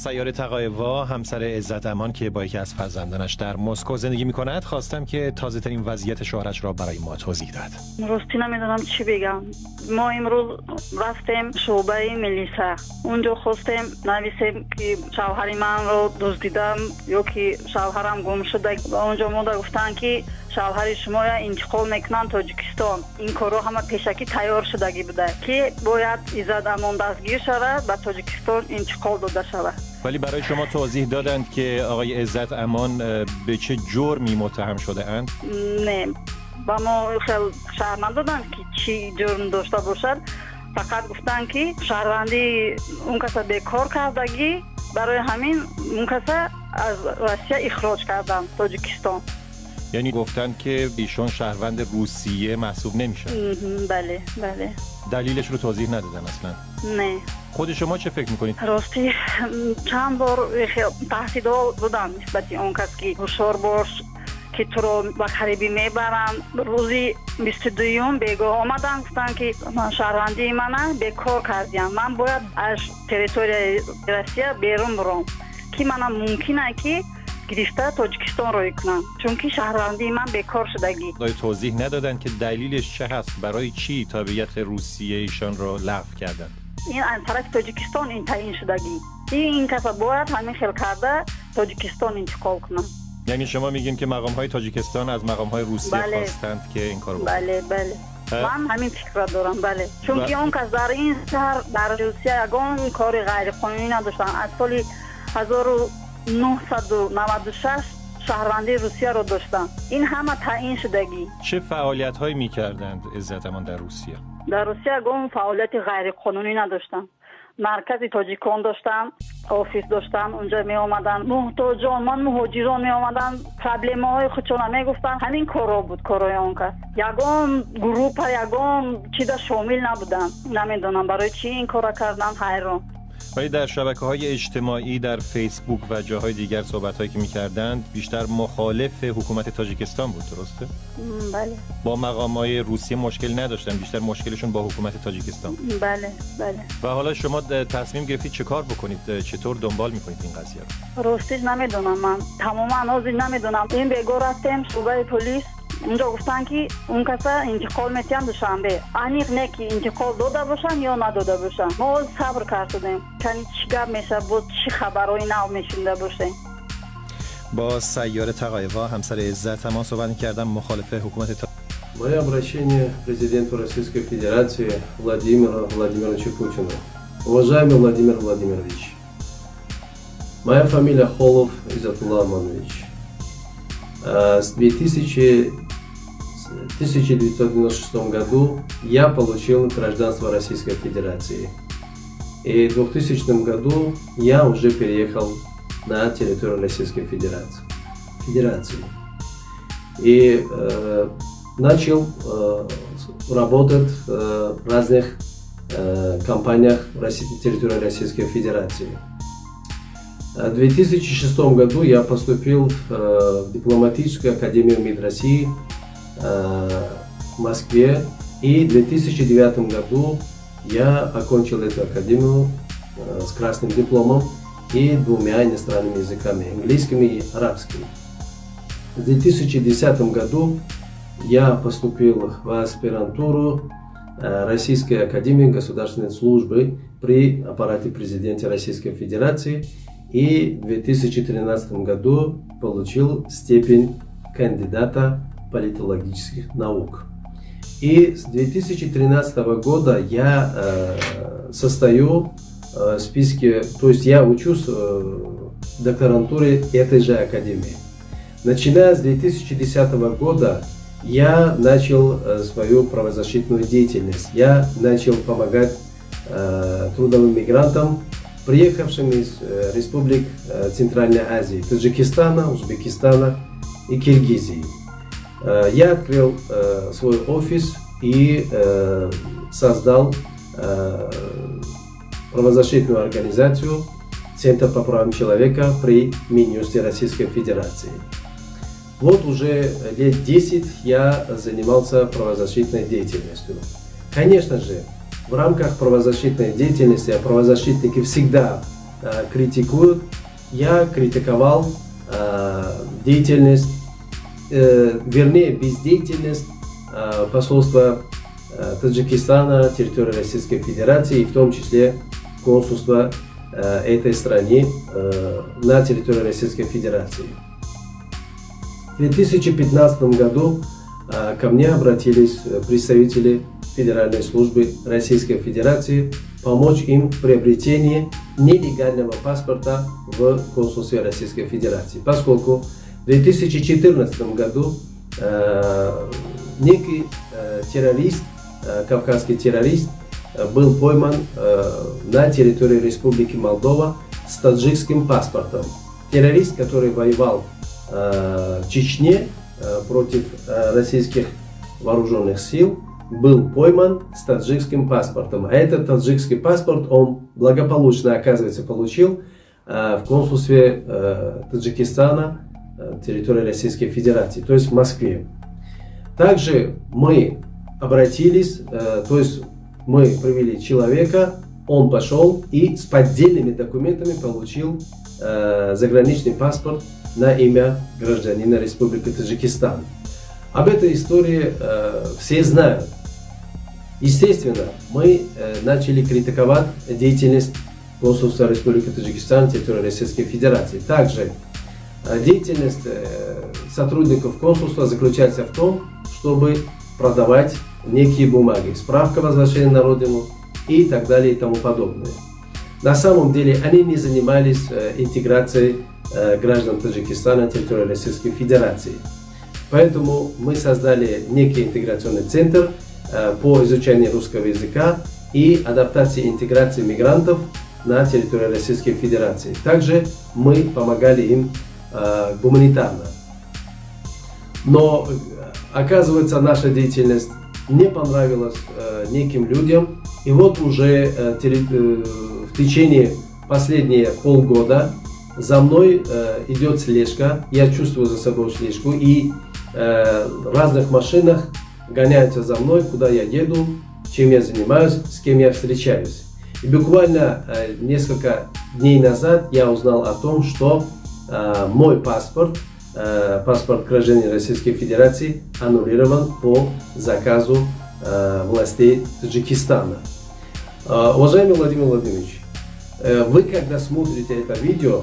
سیاره تقایوا، همسر عزت امان که با یکی از فرزندانش در مسکو زندگی می‌کند، خواستم که تازه‌ترین وضعیت شوهرش را برای ما توضیح دهد. راستی نمیدونم چی بگم. ما امروز رفتیم شعبه میلیسا. اونجا خواستیم نویسیم که شوهر من رو دزدیدم یا که شوهرم گم شده. اونجا ما گفتن که شوهر شما انتقال میکنن تاجیکستان. این کارو همه پیشکی تیار شدگی بوده که باید عزت امان دستگیر شود و تاجیکستان انتقال داده شود. ولی برای شما توضیح دادند که آقای عزت امان به چه جرمی متهم شده اند؟ نه، با ما خیلی شرح ندادن که چی جرم داشته باشد. فقط گفتن که شهروندی اون کسا بیکار کردگی، برای همین اون کسا از روسیه اخراج کردن تاجیکستان. یعنی گفتن که ایشون شهروند روسیه محسوب نمیشن؟ بله. دلیلش رو توضیح ندادن اصلا؟ نه. خود شما چه فکر میکنید؟ راستی چند بار تهدیدها بودن نسبت اون کس که هوشیار باش که تو رو به غریبی میبرن. روزی 22 بیگاه آمدن گفتن که شهروندی من بیکار کردیم، من باید از تریتوری روسیه بیرون برم که من ممکنه که گرفته تاجیکستان رو کنم، چون که شهروندی من بیکار شدگی. توضیح ندادن که دلیلش چه هست؟ برای چی تابعیت روسیه ایشان رو لغو کردن؟ این از طرف تاجیکستان این تعیین شدگی. این کسا باید همین خیل کرده تاجیکستان انتقال کنن. یعنی شما میگین که مقام‌های تاجیکستان از مقام‌های روسیه خواستند که این کارو بکنن؟ بله. من همین فکر دارم. بله. چون که اون کس در این شهر در روسیه یگان کار غیر قانونی نداشتن. از سال 1996 شهروندی روسیه رو داشتن. این همه تعیین شدگی. چه فعالیت‌هایی می‌کردند عزت امان در روسیه؟ در روسیه یگان فعالیت غیر قانونی نداشتن. مرکز تاجیکان داشتن، آفیس داشتن، اونجا می اومدن محتاجان مهاجران می اومدن پرابلم های خودشون می گفتن. همین کارا بود کارای اون کس. یگان گروپ یگان چیزا شامل نبودن. نمیدونم برای چی این کارا کردن، حیران. ولی در شبکه‌های اجتماعی، در فیسبوک و جاهای دیگر صحبت‌هایی که می‌کردند بیشتر مخالف حکومت تاجیکستان بود، درسته؟ بله. با مقام‌های روسیه مشکل نداشتن، بیشتر مشکلشون با حکومت تاجیکستان. بله. و حالا شما تصمیم گرفتید چه کار بکنید؟ چطور دنبال می‌کنید این قضیه رو؟ راستش نمیدونم، من تماما از نمیدونم. این بیگاه رفتیم شعبه پلیس، اونجا گفتن که اون کسا انتقال میتین دوشنبه. انیق نه که انتقال داده باشن یا نداده باشن. ما صبر کردیم کنی چی گپ میشه، بود چی خبرهای نو میشنده باشیم. با سیاره تقایوا، همسر عزت امان، صحبت کردم. مخالف حکومت Мое обращение к президенту Российской Федерации Владимиру Владимировичу Путину. Уважаемый Владимир Владимирович, моя фамилия Холов Иззатулла Аманович. С 1996 году я получил гражданство Российской Федерации. И в 2000 году я уже переехал на территорию Российской Федерации. И начал работать в разных компаниях территории Российской Федерации. В 2006 году я поступил в дипломатическую академию МИД России в Москве, и в 2009 году я окончил эту академию с красным дипломом и 2 иностранными языками, английским и арабским. В 2010 году я поступил в аспирантуру Российской академии государственной службы при аппарате президента Российской Федерации, и в 2013 году получил степень кандидата политологических наук. И с 2013 года я состою в списке, то есть я учусь в докторантуре этой же академии. Начиная с 2010 года я начал свою правозащитную деятельность. Я начал помогать трудовым мигрантам, приехавшим из республик Центральной Азии, Таджикистана, Узбекистана и Киргизии. Я открыл свой офис и создал правозащитную организацию Центр по правам человека при Минюсте Российской Федерации. Вот уже лет 10 я занимался правозащитной деятельностью. Конечно же, в рамках правозащитной деятельности правозащитники всегда критикуют. Я критиковал деятельность, вернее, бездеятельность посольства Таджикистана, территории Российской Федерации, и в том числе консульства этой страны на территории Российской Федерации. В 2015 году ко мне обратились представители Федеральной службы Российской Федерации помочь им в приобретении нелегального паспорта в консульстве Российской Федерации, поскольку в 2014 году некий террорист, кавказский террорист, был пойман на территории Республики Молдова с таджикским паспортом. Террорист, который воевал в Чечне против российских вооруженных сил, был пойман с таджикским паспортом. А этот таджикский паспорт он благополучно, оказывается, получил в консульстве Таджикистана, территории Российской Федерации, то есть в Москве. Также мы обратились, то есть мы привели человека, он пошел и с поддельными документами получил заграничный паспорт на имя гражданина Республики Таджикистан. Об этой истории все знают. Естественно, мы начали критиковать деятельность консульства Республики Таджикистан, территории Российской Федерации. Также деятельность сотрудников консульства заключается в том, чтобы продавать некие бумаги, справка о возвращении на родину и так далее и тому подобное. На самом деле они не занимались интеграцией граждан Таджикистана на территории Российской Федерации. Поэтому мы создали некий интеграционный центр по изучению русского языка и адаптации и интеграции мигрантов на территории Российской Федерации. Также мы помогали им гуманитарно. Но, оказывается, наша деятельность не понравилась неким людям. И вот уже в течение последние полгода за мной идет слежка. Я чувствую за собой слежку. И в разных машинах гоняются за мной, куда я еду, чем я занимаюсь, с кем я встречаюсь. И буквально несколько дней назад я узнал о том, что мой паспорт, паспорт гражданина Российской Федерации, аннулирован по заказу властей Таджикистана. Уважаемый Владимир Владимирович, вы когда смотрите это видео,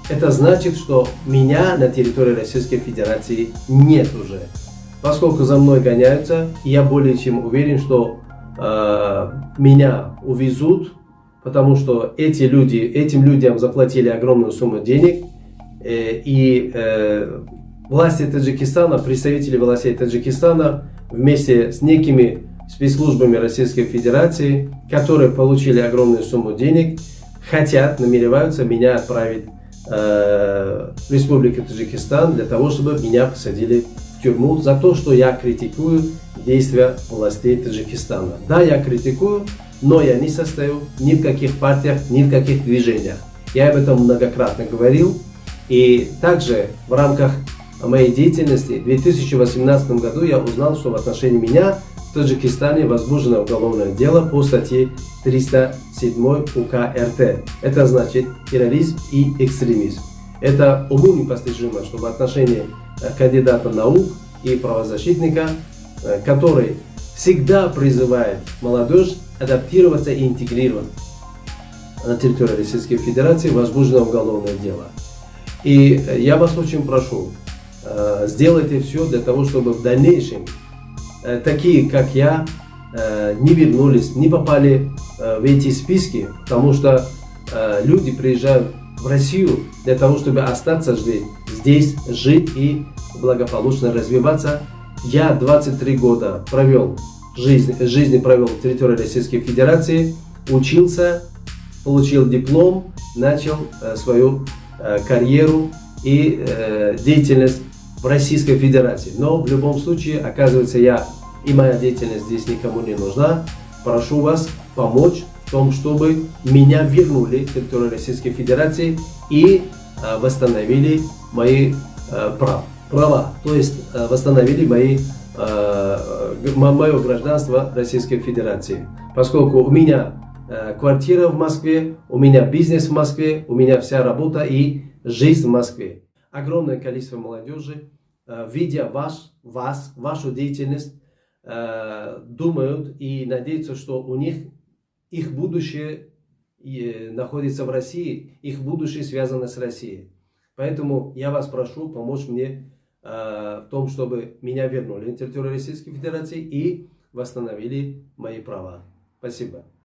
это значит, что меня на территории Российской Федерации нет уже. Поскольку за мной гоняются, я более чем уверен, что меня увезут, потому что этим людям заплатили огромную сумму денег. И власти Таджикистана, представители властей Таджикистана вместе с некими спецслужбами Российской Федерации, которые получили огромную сумму денег, намереваются меня отправить в Республику Таджикистан для того, чтобы меня посадили в тюрьму за то, что я критикую действия властей Таджикистана. Да, я критикую, но я не состою ни в каких партиях, ни в каких движениях. Я об этом многократно говорил. И также в рамках моей деятельности в 2018 году я узнал, что в отношении меня в Таджикистане возбуждено уголовное дело по статье 307 УК РТ. Это значит терроризм и экстремизм. Это уму непостижимо, что в отношении кандидата наук и правозащитника, который всегда призывает молодежь адаптироваться и интегрироваться на территории Российской Федерации, возбуждено уголовное дело. И я вас очень прошу, сделайте все для того, чтобы в дальнейшем такие, как я, не вернулись, не попали в эти списки, потому что люди приезжают в Россию для того, чтобы остаться здесь, жить и благополучно развиваться. Я 23 года жизни провел в территории Российской Федерации, учился, получил диплом, начал свою карьеру и деятельность в Российской Федерации. Но в любом случае, оказывается, и моя деятельность здесь никому не нужна. Прошу вас помочь в том, чтобы меня вернули в территорию Российской Федерации и восстановили мои права. То есть восстановили мое гражданство Российской Федерации. Поскольку у меня квартира в Москве, у меня бизнес в Москве, у меня вся работа и жизнь в Москве. Огромное количество молодежи, видя вашу деятельность, думают и надеются, что у них их будущее находится в России, их будущее связано с Россией. Поэтому я вас прошу помочь мне в том, чтобы меня вернули на территорию Российской Федерации и восстановили мои права. Спасибо.